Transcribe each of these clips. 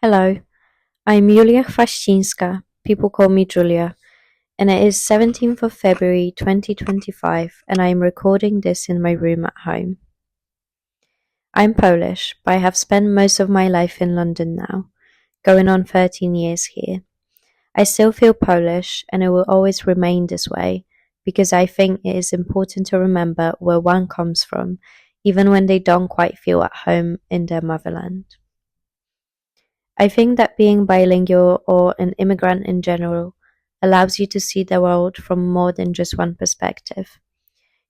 Hello, I'm Julia Chwascinska. People call me Julia, and it is 17th of February 2025, and I am recording this in my room at home. I'm Polish, but I have spent most of my life in London now, going on 13 years here. I still feel Polish, and it will always remain this way, because I think it is important to remember where one comes from, even when they don't quite feel at home in their motherland. I think that being bilingual or an immigrant in general allows you to see the world from more than just one perspective.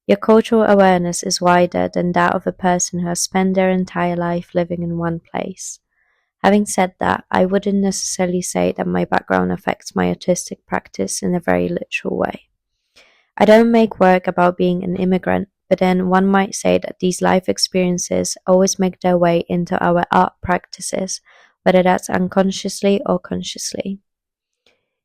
Your cultural awareness is wider than that of a person who has spent their entire life living in one place. Having said that, I wouldn't necessarily say that my background affects my artistic practice in a very literal way. I don't make work about being an immigrant, but then one might say that these life experiences always make their way into our art practices, whether that's unconsciously or consciously.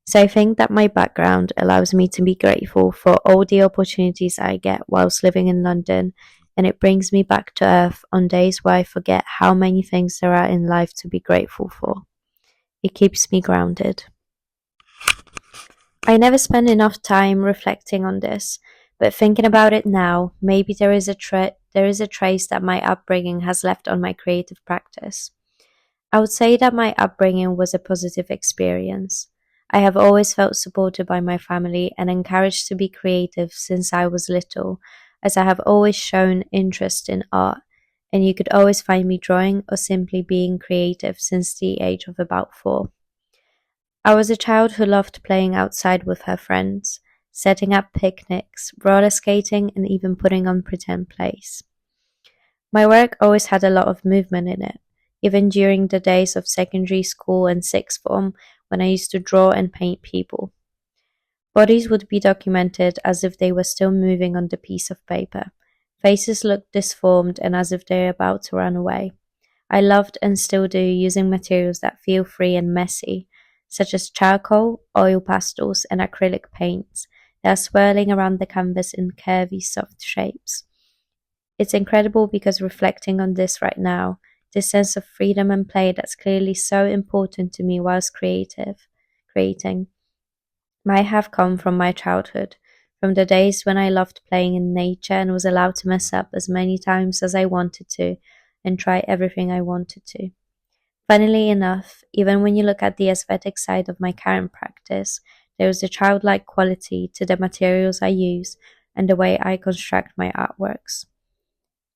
So I think that my background allows me to be grateful for all the opportunities I get whilst living in London, and it brings me back to earth on days where I forget how many things there are in life to be grateful for. It keeps me grounded. I never spend enough time reflecting on this, but thinking about it now, maybe there is a trace that my upbringing has left on my creative practice. I would say that my upbringing was a positive experience. I have always felt supported by my family and encouraged to be creative since I was little, as I have always shown interest in art, and you could always find me drawing or simply being creative since the age of about 4. I was a child who loved playing outside with her friends, setting up picnics, roller skating, and even putting on pretend plays. My work always had a lot of movement in it, even during the days of secondary school and sixth form when I used to draw and paint people. Bodies would be documented as if they were still moving on the piece of paper. Faces looked disformed and as if they were about to run away. I loved and still do using materials that feel free and messy, such as charcoal, oil pastels, and acrylic paints that are swirling around the canvas in curvy, soft shapes. It's incredible because reflecting on this right now, this sense of freedom and play that's clearly so important to me whilst creating, might have come from my childhood, from the days when I loved playing in nature and was allowed to mess up as many times as I wanted to and try everything I wanted to. Funnily enough, even when you look at the aesthetic side of my current practice, there is a childlike quality to the materials I use and the way I construct my artworks.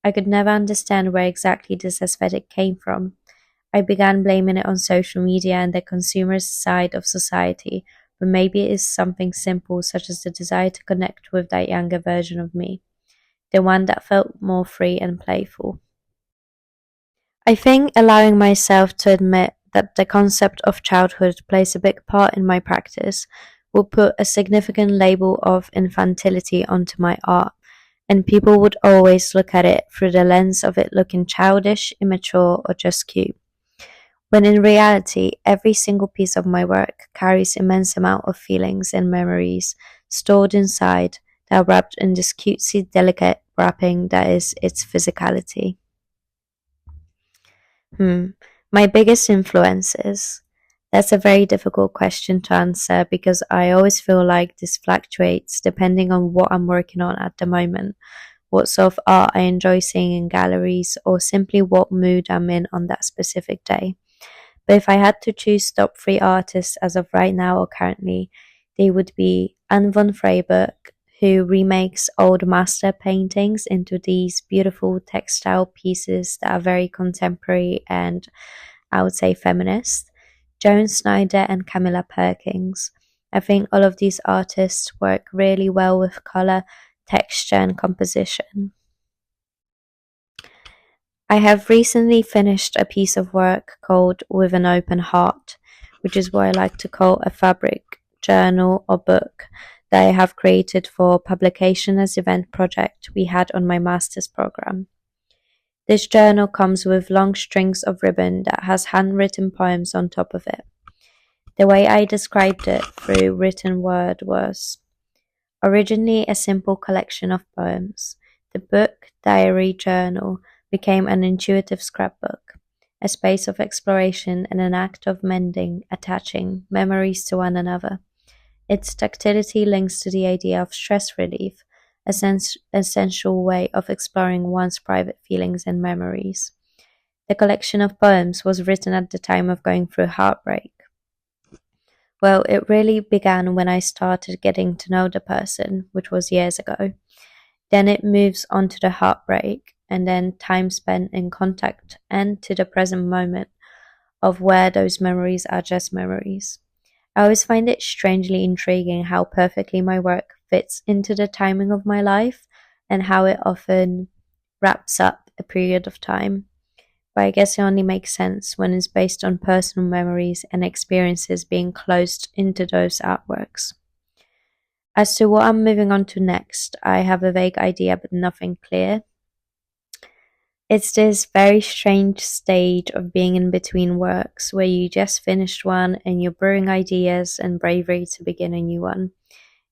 I could never understand where exactly this aesthetic came from. I began blaming it on social media and the consumerist side of society, but maybe it is something simple such as the desire to connect with that younger version of me, the one that felt more free and playful. I think allowing myself to admit that the concept of childhood plays a big part in my practice will put a significant label of infantility onto my art, and people would always look at it through the lens of it looking childish, immature, or just cute. When in reality, every single piece of my work carries immense amount of feelings and memories stored inside that are wrapped in this cutesy, delicate wrapping that is its physicality. Hmm. My biggest influences? That's a very difficult question to answer because I always feel like this fluctuates depending on what I'm working on at the moment, what sort of art I enjoy seeing in galleries, or simply what mood I'm in on that specific day. But if I had to choose top 3 artists as of right now or currently, they would be Anne von Freiberg, who remakes old master paintings into these beautiful textile pieces that are very contemporary and I would say feminist, Joan Snyder and Camilla Perkins. I think all of these artists work really well with color, texture, and composition. I have recently finished a piece of work called With an Open Heart, which is what I like to call a fabric journal or book that I have created for publication as event project we had on my master's program. This journal comes with long strings of ribbon that has handwritten poems on top of it. The way I described it through written word was originally a simple collection of poems. The book, diary, journal became an intuitive scrapbook. a space of exploration and an act of mending, attaching memories to one another. Its tactility links to the idea of stress relief, a essential way of exploring one's private feelings and memories. The collection of poems was written at the time of going through heartbreak. Well, it really began when I started getting to know the person, which was years ago. Then it moves on to the heartbreak, and then time spent in contact, and to the present moment of where those memories are just memories. I always find it strangely intriguing how perfectly my work fits into the timing of my life and how it often wraps up a period of time. But I guess it only makes sense when it's based on personal memories and experiences being closed into those artworks. As to what I'm moving on to next, I have a vague idea but nothing clear. It's this very strange stage of being in between works where you just finished one and you're brewing ideas and bravery to begin a new one.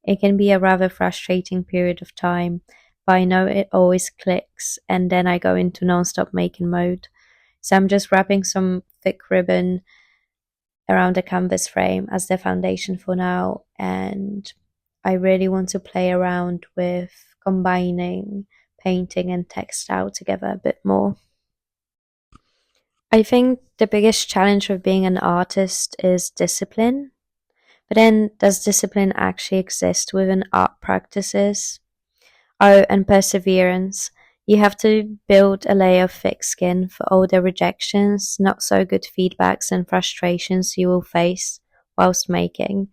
It can be a rather frustrating period of time, but I know it always clicks and then I go into non-stop making mode. So I'm just wrapping some thick ribbon around the canvas frame as the foundation for now, and I really want to play around with combining painting and textile together a bit more. I think the biggest challenge of being an artist is discipline. But then, does discipline actually exist within art practices? Oh, and perseverance. You have to build a layer of thick skin for all the rejections, not so good feedbacks, and frustrations you will face whilst making.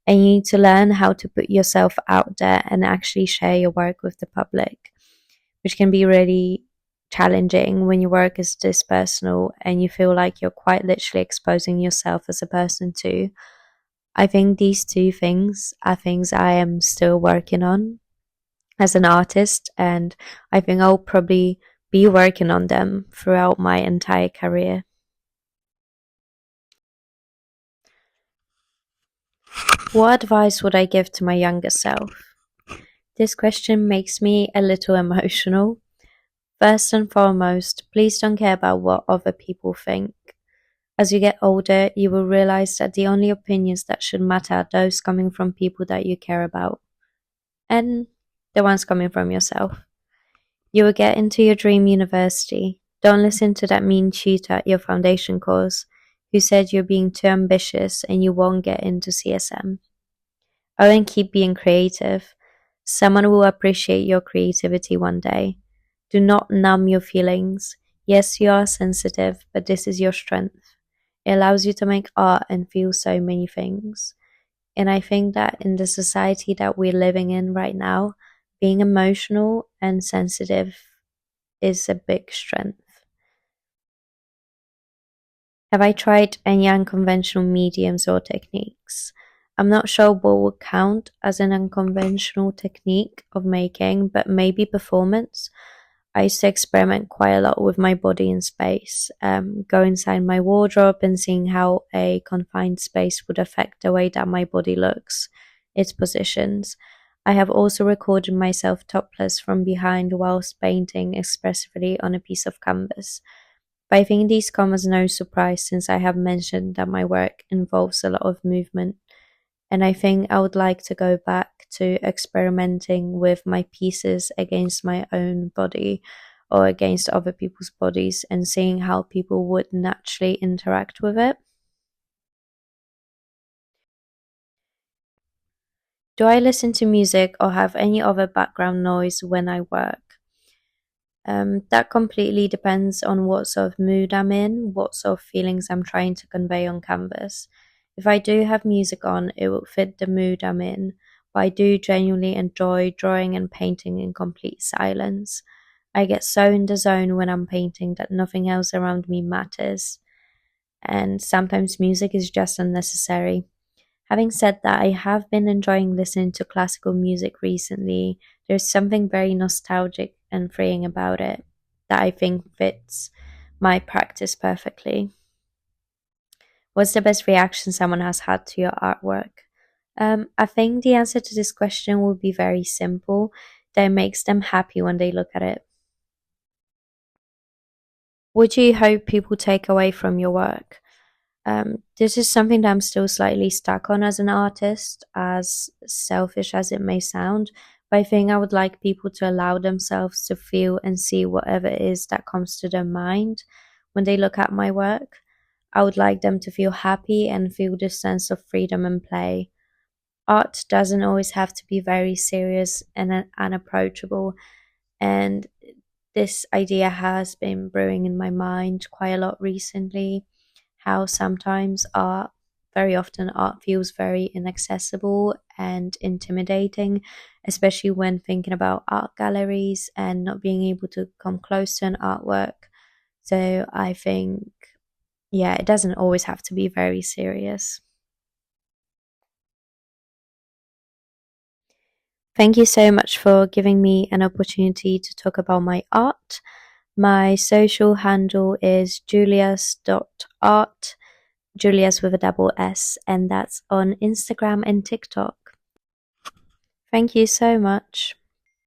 And you need to learn how to put yourself out there and actually share your work with the public, which can be really challenging when your work is this personal and you feel like you're quite literally exposing yourself as a person too. I think these two things are things I am still working on as an artist, and I think I'll probably be working on them throughout my entire career. What advice would I give to my younger self? This question makes me a little emotional. First and foremost, please don't care about what other people think. As you get older, you will realize that the only opinions that should matter are those coming from people that you care about, and the ones coming from yourself. You will get into your dream university. Don't listen to that mean tutor at your foundation course who said you're being too ambitious and you won't get into CSM. Oh, and keep being creative. Someone will appreciate your creativity one day. Do not numb your feelings. Yes, you are sensitive, but this is your strength. It allows you to make art and feel so many things. And I think that in the society that we're living in right now, being emotional and sensitive is a big strength. Have I tried any unconventional mediums or techniques? I'm not sure what would count as an unconventional technique of making, but maybe performance. I used to experiment quite a lot with my body in space, go inside my wardrobe and seeing how a confined space would affect the way that my body looks, its positions. I have also recorded myself topless from behind whilst painting expressively on a piece of canvas. But I think these come as no surprise since I have mentioned that my work involves a lot of movement, and I think I would like to go back to experimenting with my pieces against my own body or against other people's bodies and seeing how people would naturally interact with it. Do I listen to music or have any other background noise when I work? That completely depends on what sort of mood I'm in, what sort of feelings I'm trying to convey on canvas. If I do have music on, it will fit the mood I'm in, but I do genuinely enjoy drawing and painting in complete silence. I get so in the zone when I'm painting that nothing else around me matters, and sometimes music is just unnecessary. Having said that, I have been enjoying listening to classical music recently. There's something very nostalgic and freeing about it that I think fits my practice perfectly. What's the best reaction someone has had to your artwork? I think the answer to this question will be very simple. That it makes them happy when they look at it. What do you hope people take away from your work? This is something that I'm still slightly stuck on as an artist, as selfish as it may sound. But I think I would like people to allow themselves to feel and see whatever it is that comes to their mind when they look at my work. I would like them to feel happy and feel this sense of freedom and play. Art doesn't always have to be very serious and unapproachable, and this idea has been brewing in my mind quite a lot recently. How sometimes art, very often, art feels very inaccessible and intimidating, especially when thinking about art galleries and not being able to come close to an artwork. So I think, yeah, it doesn't always have to be very serious. Thank you so much for giving me an opportunity to talk about my art. My social handle is julius.art, Julius with a double S, and that's on Instagram and TikTok. Thank you so much.